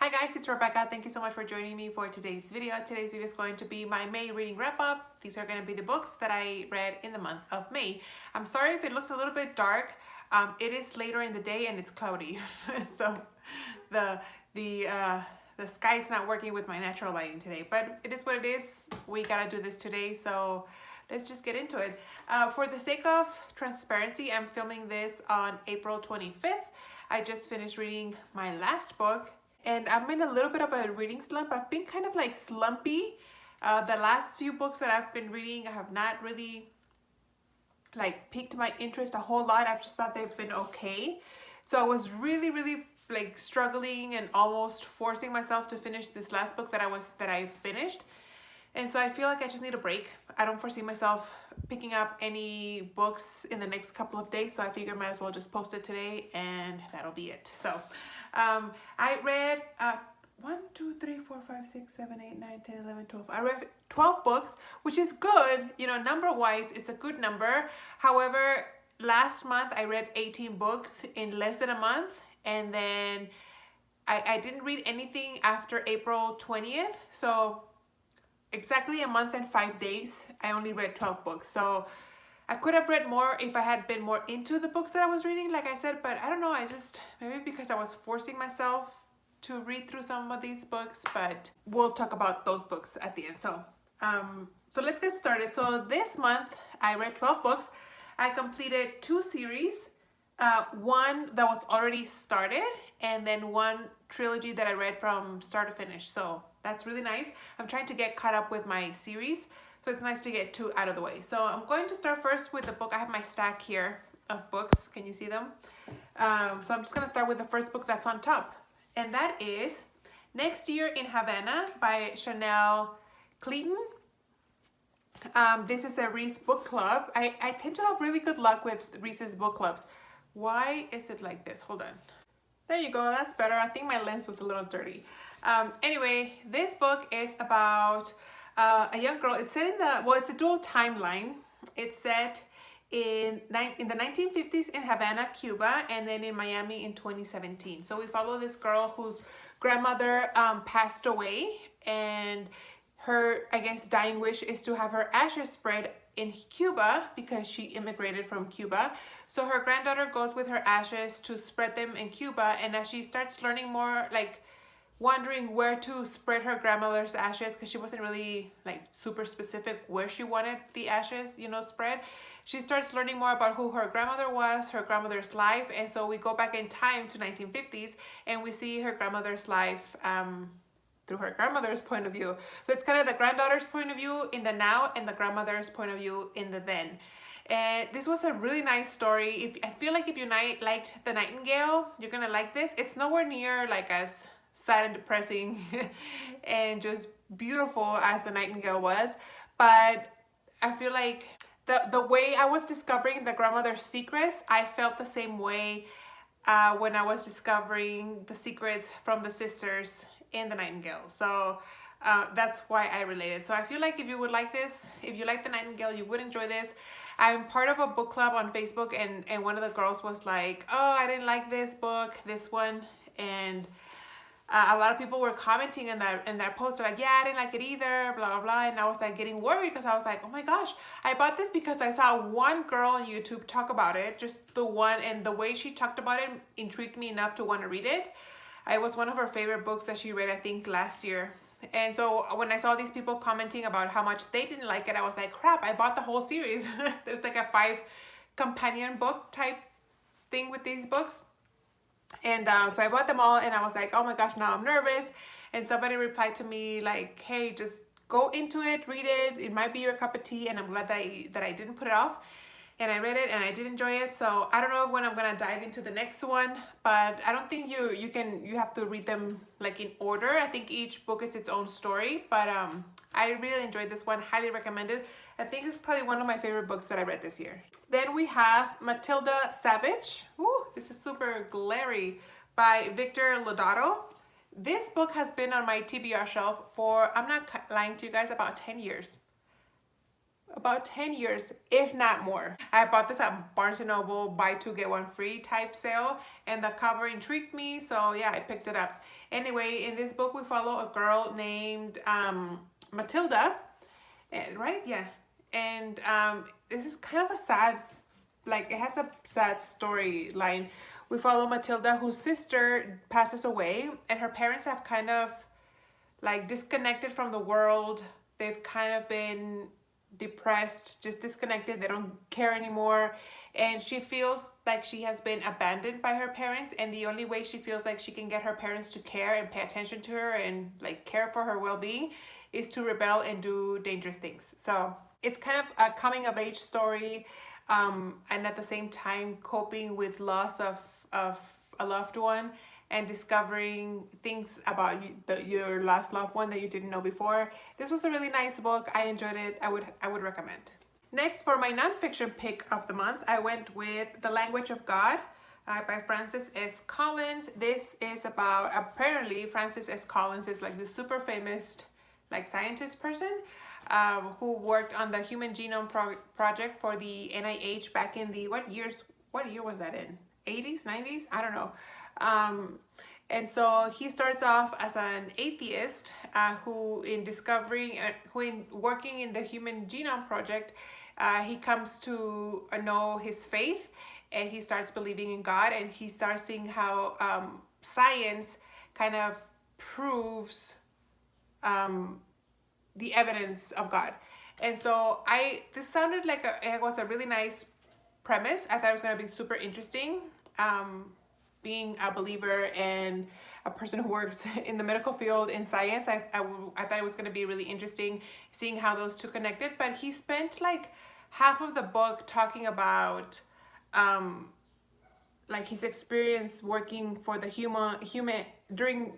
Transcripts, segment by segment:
Hi guys, it's Rebecca. Thank you so much for joining me for today's video. Today's video is going to be my May reading wrap up. These are going to be the books that I read in the month of May. I'm sorry if it looks a little bit dark. It is later in the day and it's cloudy. So the sky is not working with my natural lighting today, but it is what it is. We gotta do this today, so let's just get into it. For the sake of transparency, I'm filming this on April 25th. I just finished reading my last book. And I'm in a little bit of a reading slump. I've been kind of like slumpy. The last few books that I've been reading have not really like piqued my interest a whole lot. I've just thought they've been okay. So I was really like struggling and almost forcing myself to finish this last book that I finished. And so I feel like I just need a break. I don't foresee myself picking up any books in the next couple of days. So I figure I might as well just post it today and that'll be it. So I read 1, 2, 3, 4, 5, 6, 7, 8, 9, 10, 11, 12. I read 12 books, which is good. You know, number-wise, it's a good number. However, last month I read 18 books in less than a month. And then I didn't read anything after April 20th. So exactly a month and 5 days, I only read 12 books. So I could have read more if I had been more into the books that I was reading, like I said, but I don't know, maybe because I was forcing myself to read through some of these books, but we'll talk about those books at the end. So let's get started. So this month I read 12 books. I completed 2 series, one that was already started, and then one trilogy that I read from start to finish. So that's really nice. I'm trying to get caught up with my series. So it's nice to get 2 out of the way. So I'm going to start first with the book. I have my stack here of books. Can you see them? So I'm just going to start with the first book that's on top. And that is Next Year in Havana by Chanel Clayton. This is a Reese book club. I tend to have really good luck with Reese's book clubs. Why is it like this? Hold on. There you go. That's better. I think my lens was a little dirty. Anyway, this book is about a young girl. It's set in it's a dual timeline. It's set in the 1950s in Havana, Cuba, and then in Miami in 2017. So we follow this girl whose grandmother passed away, and her, I guess, dying wish is to have her ashes spread in Cuba because she immigrated from Cuba. So her granddaughter goes with her ashes to spread them in Cuba, and as she starts learning more, like wondering where to spread her grandmother's ashes, because she wasn't really like super specific where she wanted the ashes, you know, spread. She starts learning more about who her grandmother was, her grandmother's life, and so we go back in time to 1950s and we see her grandmother's life through her grandmother's point of view. So it's kind of the granddaughter's point of view in the now and the grandmother's point of view in the then. And this was a really nice story. I feel like if you liked The Nightingale, you're gonna like this. It's nowhere near like as sad and depressing and just beautiful as The Nightingale was, but I feel like the way I was discovering the grandmother's secrets, I felt the same way when I was discovering the secrets from the sisters in The Nightingale. So that's why I related. So I feel like if you would like this, if you like The Nightingale, you would enjoy this. I'm part of a book club on Facebook, and one of the girls was like, oh, I didn't like this book, this one, and a lot of people were commenting in that post, like, yeah, I didn't like it either, blah, blah, blah. And I was like getting worried because I was like, oh my gosh, I bought this because I saw one girl on YouTube talk about it, just the one, and the way she talked about it intrigued me enough to want to read it. It was one of her favorite books that she read, I think, last year. And so when I saw these people commenting about how much they didn't like it, I was like, crap, I bought the whole series. There's like a 5 companion book type thing with these books. And so I bought them all, and I was like, oh my gosh, now I'm nervous. And somebody replied to me like, hey, just go into it, read it. It might be your cup of tea. And I'm glad that I didn't put it off. And I read it and I did enjoy it. So I don't know when I'm gonna dive into the next one, but I don't think you have to read them like in order. I think each book is its own story, but I really enjoyed this one. Highly recommended. I think it's probably one of my favorite books that I read this year. Then we have Matilda Savage. Ooh, this is super glary, by Victor Lodato. This book has been on my TBR shelf for, I'm not lying to you guys, about 10 years. about 10 years, if not more. I bought this at Barnes & Noble, buy two, get one free type sale, and the cover intrigued me, so yeah, I picked it up. Anyway, in this book, we follow a girl named Matilda, right? Yeah. And this is kind of a sad, like, it has a sad storyline. We follow Matilda, whose sister passes away, and her parents have kind of like disconnected from the world. They've kind of been depressed, just disconnected. They don't care anymore. And she feels like she has been abandoned by her parents. And the only way she feels like she can get her parents to care and pay attention to her and like care for her well-being is to rebel and do dangerous things. So it's kind of a coming of age story. And at the same time coping with loss of a loved one and discovering things about your last loved one that you didn't know before. This was a really nice book. I enjoyed it. I would recommend. Next, for my nonfiction pick of the month, I went with The Language of God by Francis S. Collins. This is about, apparently Francis S. Collins is like the super famous like scientist person who worked on the Human Genome Project for the NIH back in the, what year was that in? 80s, 90s? I don't know. And so he starts off as an atheist who in working in the Human Genome Project, he comes to know his faith and he starts believing in God, and he starts seeing how science kind of proves the evidence of God. And so this sounded like it was a really nice premise. I thought it was going to be super interesting. Being a believer and a person who works in the medical field in science, I thought it was going to be really interesting seeing how those two connected. But he spent like half of the book talking about like his experience working for the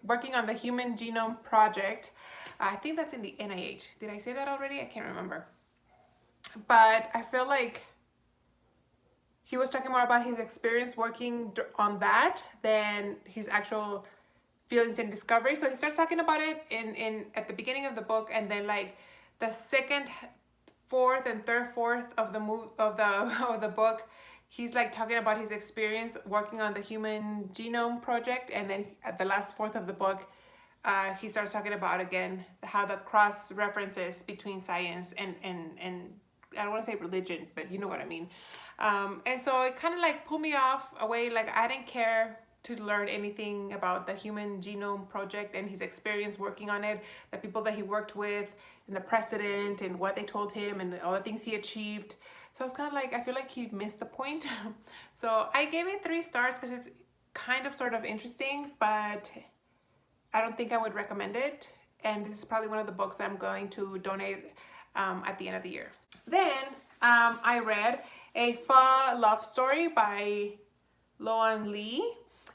working on the Human Genome Project. I think that's in the NIH. Did I say that already? I can't remember. But I feel like he was talking more about his experience working on that than his actual feelings and discovery. So he starts talking about it at the beginning of the book, and then like the second, fourth, and fourth of the book, he's like talking about his experience working on the Human Genome Project, and then at the last fourth of the book, he starts talking about again how the cross references between science and I don't want to say religion, but you know what I mean. And so it kind of like pulled me off away. Like I didn't care to learn anything about the Human Genome Project and his experience working on it, the people that he worked with, and the precedent, and what they told him, and all the things he achieved. So it's kind of like, I feel like he missed the point. So I gave it 3 stars because it's kind of sort of interesting, but I don't think I would recommend it. And this is probably one of the books I'm going to donate at the end of the year. Then I read A Pho Love Story by Loan Lee.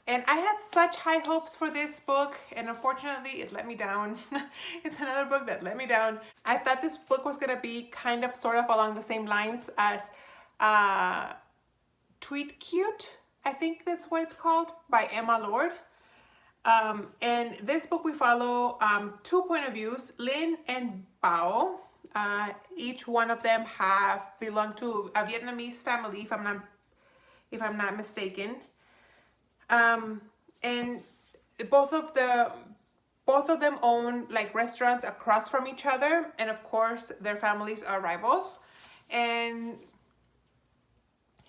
And I had such high hopes for this book, and unfortunately it let me down. It's another book that let me down. I thought this book was gonna be kind of sort of along the same lines as Tweet Cute, I think that's what it's called, by Emma Lord. And this book we follow 2 point of views, Lin and Bao. Each one of them belong to a Vietnamese family, if I'm not mistaken. And both of them own like restaurants across from each other, and of course their families are rivals, and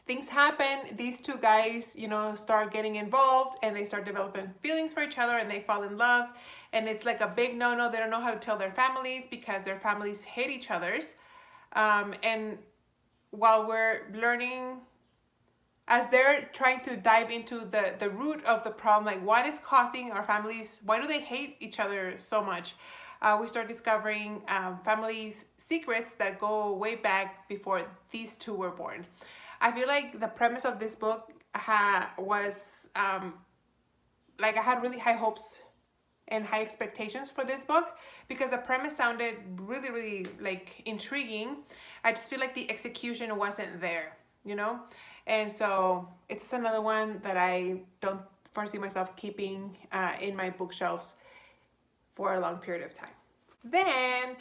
things happen. These 2 guys, you know, start getting involved, and they start developing feelings for each other, and they fall in love, and it's like a big no-no. They don't know how to tell their families because their families hate each other's. And while we're learning, as they're trying to dive into the root of the problem, like what is causing our families, why do they hate each other so much? We start discovering families' secrets that go way back before these 2 were born. I feel like the premise of this book was like I had really high hopes and high expectations for this book because the premise sounded really, really like intriguing. I just feel like the execution wasn't there, you know? And so it's another one that I don't foresee myself keeping in my bookshelves for a long period of time. Then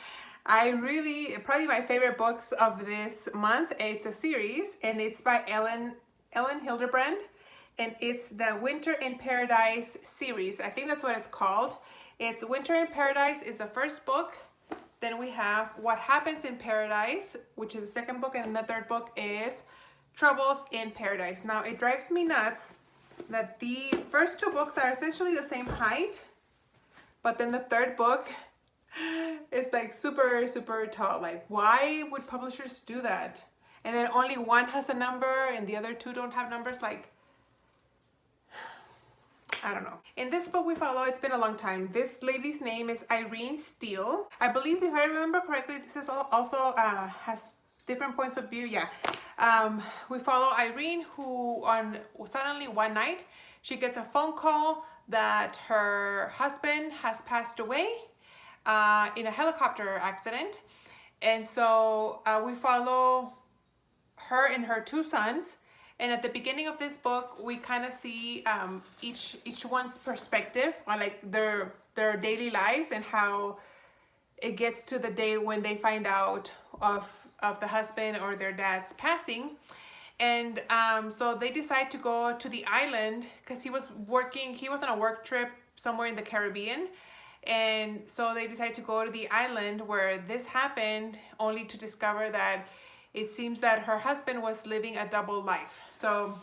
Probably my favorite books of this month. It's a series and it's by Ellen Hildebrand, and it's the Winter in Paradise series. I think that's what it's called. It's Winter in Paradise is the first book. Then we have What Happens in Paradise, which is the second book, and the third book is Troubles in Paradise. Now, it drives me nuts that the first two books are essentially the same height, but then the third book is like super, super tall. Like, why would publishers do that? And then only one has a number and the other two don't have numbers. Like, I don't know. In this book we follow, it's been a long time. This lady's name is Irene Steele. I believe, if I remember correctly, this is also has different points of view. Yeah. We follow Irene, who suddenly one night she gets a phone call that her husband has passed away in a helicopter accident. And so we follow her and her two sons. And at the beginning of this book, we kind of see each one's perspective on like their daily lives and how it gets to the day when they find out of the husband or their dad's passing. And so they decide to go to the island because he was on a work trip somewhere in the Caribbean. And so they decide to go to the island where this happened, only to discover that it seems that her husband was living a double life. So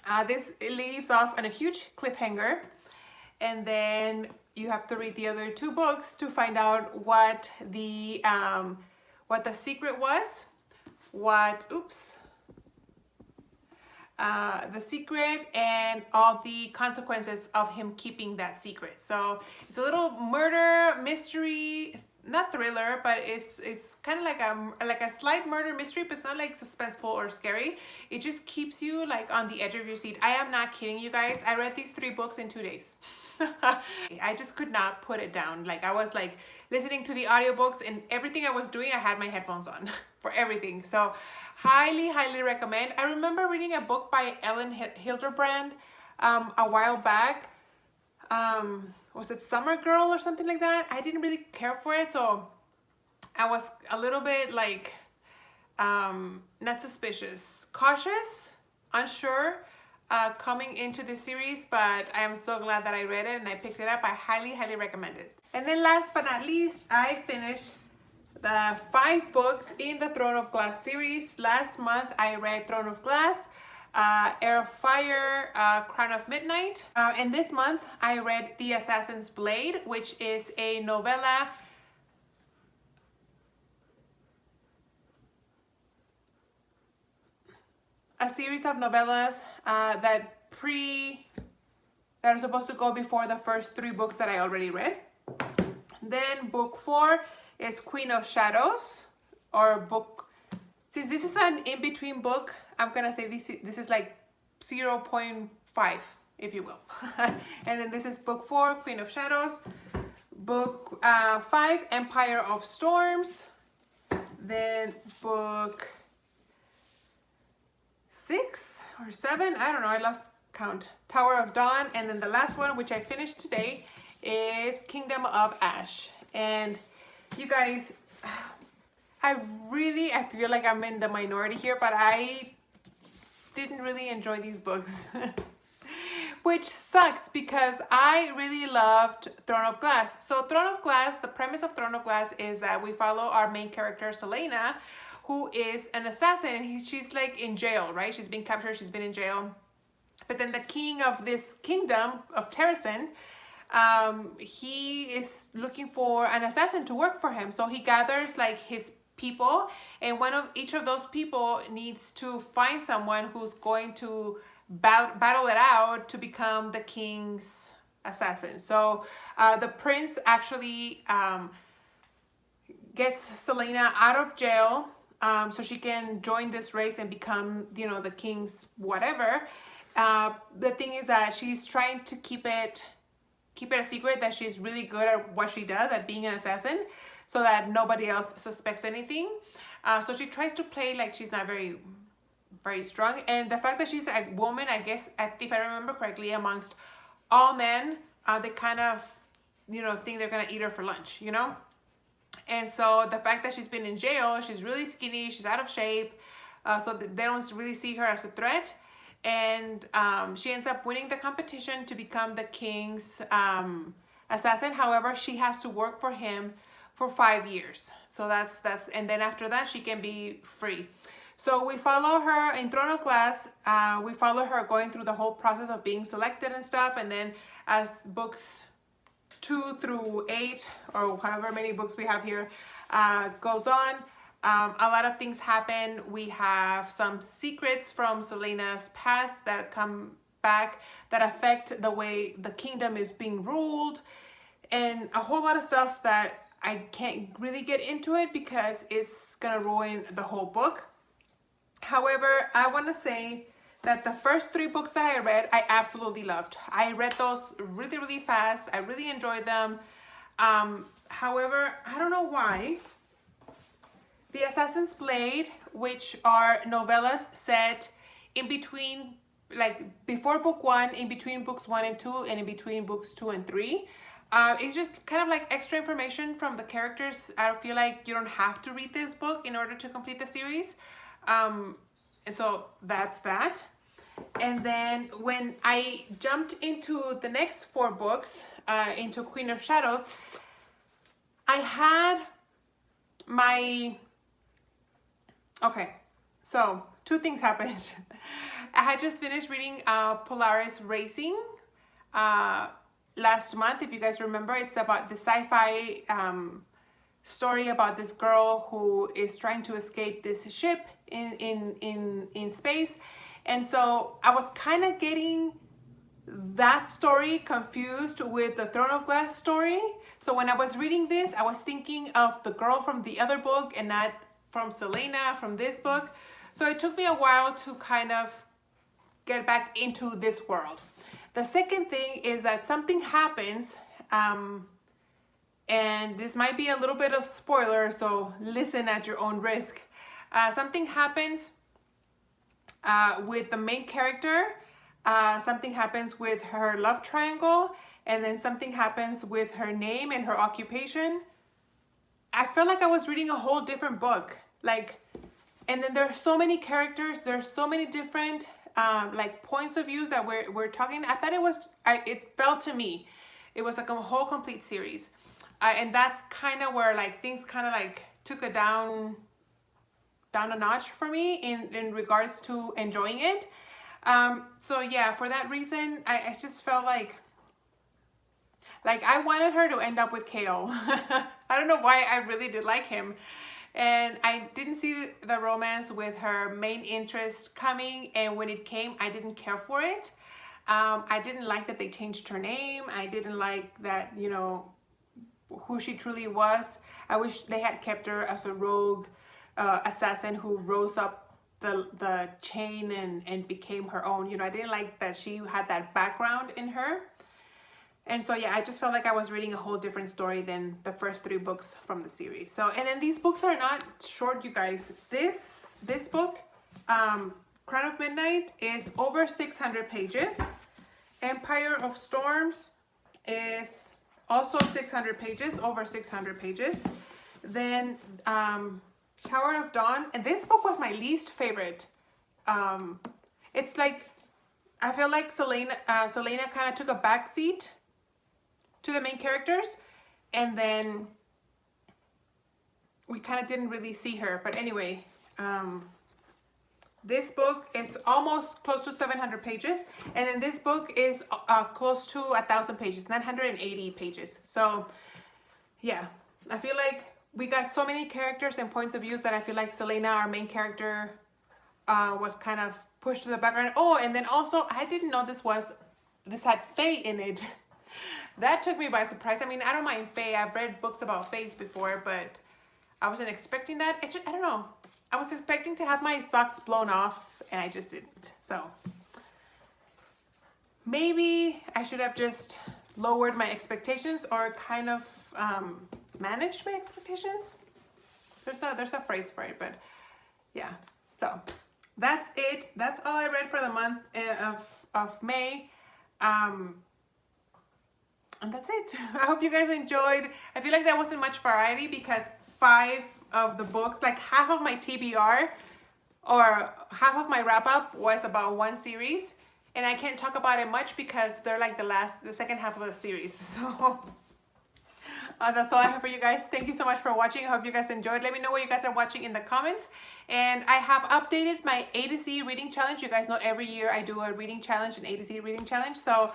it leaves off on a huge cliffhanger. And then you have to read the other two books to find out what the secret was. The secret and all the consequences of him keeping that secret. So it's a little murder mystery, not thriller, but it's kind of like a slight murder mystery, but it's not like suspenseful or scary. It just keeps you like on the edge of your seat. I am not kidding you guys. I read these 3 books in 2 days. I just could not put it down. Like, I was like listening to the audiobooks, and everything I was doing, I had my headphones on for everything. So highly recommend. I remember reading a book by Ellen Hildebrand a while back. Was it Summer Girl or something like that? I didn't really care for it, so I was a little bit like not suspicious, cautious, unsure coming into this series, but I am so glad that I read it and I picked it up. I highly recommend it. And then last but not least, I finished the 5 books in the Throne of Glass series. Last month I read Throne of Glass, Air of Fire, Crown of Midnight, and this month I read The Assassin's Blade, which is a novella series of novellas that are supposed to go before the first 3 books that I already read. Then book 4 is Queen of Shadows, since this is an in-between book, I'm gonna say this is like 0.5, if you will. And then this is book 4, Queen of Shadows. Book 5, Empire of Storms. Then book 6 or 7, I don't know, I lost count, Tower of Dawn. And then the last one, which I finished today, is Kingdom of Ash. And you guys, I feel like I'm in the minority here, but I didn't really enjoy these books. Which sucks because I really loved Throne of Glass. So Throne of Glass, the premise of Throne of Glass is that we follow our main character, Selena, who is an assassin, and she's like in jail, right? She's been captured, she's been in jail. But then the king of this kingdom of Terrasen, he is looking for an assassin to work for him. So he gathers like his people, and each of those people needs to find someone who's going to battle it out to become the king's assassin. So the prince actually gets Selena out of jail, so she can join this race and become, the king's whatever. The thing is that she's trying to keep it a secret that she's really good at what she does, at being an assassin, so that nobody else suspects anything. So she tries to play like she's not very strong. And the fact that she's a woman, I guess, if I remember correctly, amongst all men, they kind of, think they're gonna eat her for lunch, And so the fact that she's been in jail, she's really skinny, she's out of shape, so they don't really see her as a threat. And she ends up winning the competition to become the king's assassin. However, she has to work for him for 5 years. So that's and then after that she can be free. So we follow her in Throne of Glass. We follow her going through the whole process of being selected and stuff. And then as books 2 through 8, or however many books we have here, goes on, a lot of things happen. We have some secrets from Celaena's past that come back that affect the way the kingdom is being ruled, and a whole lot of stuff that I can't really get into it because it's gonna ruin the whole book. However, I want to say that the first 3 books that I read, I absolutely loved. I read those really, really fast. I really enjoyed them. However, I don't know why. The Assassin's Blade, which are novellas set in between, like before book 1, in between books 1 and 2, and in between books 2 and 3. It's just kind of like extra information from the characters. I feel like you don't have to read this book in order to complete the series. And so that's that. And then when I jumped into the next 4 books, into Queen of Shadows, I had my... Okay, so 2 things happened. I had just finished reading Polaris Rising last month. If you guys remember, it's about the sci-fi story about this girl who is trying to escape this ship in space. And so I was kind of getting that story confused with the Throne of Glass story. So when I was reading this, I was thinking of the girl from the other book and not from Celaena from this book. So it took me a while to kind of get back into this world. The second thing is that something happens, and this might be a little bit of spoiler, so listen at your own risk. Something happens with the main character, something happens with her love triangle, and then something happens with her name and her occupation. I felt like I was reading a whole different book. And then there's so many characters, there's so many different like points of views that we're talking. I thought it felt to me, it was like a whole complete series. And that's kind of where like things kind of like took a down a notch for me in regards to enjoying it. So yeah, for that reason, I just felt like I wanted her to end up with Kale. I don't know why, I really did like him. And I didn't see the romance with her main interest coming, and when it came, I didn't care for it. I didn't like that they changed her name. I didn't like that, you know, who she truly was. I wish they had kept her as a rogue assassin who rose up the chain and became her own. You know, I didn't like that she had that background in her. And so yeah, I just felt like I was reading a whole different story than the first 3 books from the series. So, and then these books are not short, you guys. This book, Crown of Midnight, is over 600 pages. Empire of Storms is also 600 pages, over 600 pages. Then Tower of Dawn, and this book was my least favorite. It's like, I feel like Celaena kind of took a backseat to the main characters, and then we kind of didn't really see her. But anyway, this book is almost close to 700 pages, and then this book is close to 1,000 pages, 980 pages. So yeah, I feel like we got so many characters and points of views that I feel like Celaena, our main character, was kind of pushed to the background. Oh, and then also, I didn't know this had Fae in it. That took me by surprise. I mean, I don't mind Fae. I've read books about Faes before, but I wasn't expecting that. I don't know. I was expecting to have my socks blown off, and I just didn't. So maybe I should have just lowered my expectations, or kind of managed my expectations. There's a phrase for it, but yeah. So that's it. That's all I read for the month of May. And that's it. I hope you guys enjoyed. I feel like there wasn't much variety because 5 of the books, like half of my TBR or half of my wrap up was about one series, and I can't talk about it much because they're like the second half of the series. So that's all I have for you guys. Thank you so much for watching. I hope you guys enjoyed. Let me know what you guys are watching in the comments. And I have updated my A to Z reading challenge. You guys know every year I do a reading challenge, an A to Z reading challenge. So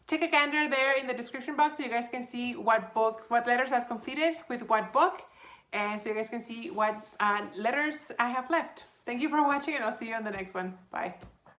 take a gander there in the description box so you guys can see what books, what letters I've completed with what book. And so you guys can see what letters I have left. Thank you for watching, and I'll see you on the next one. Bye.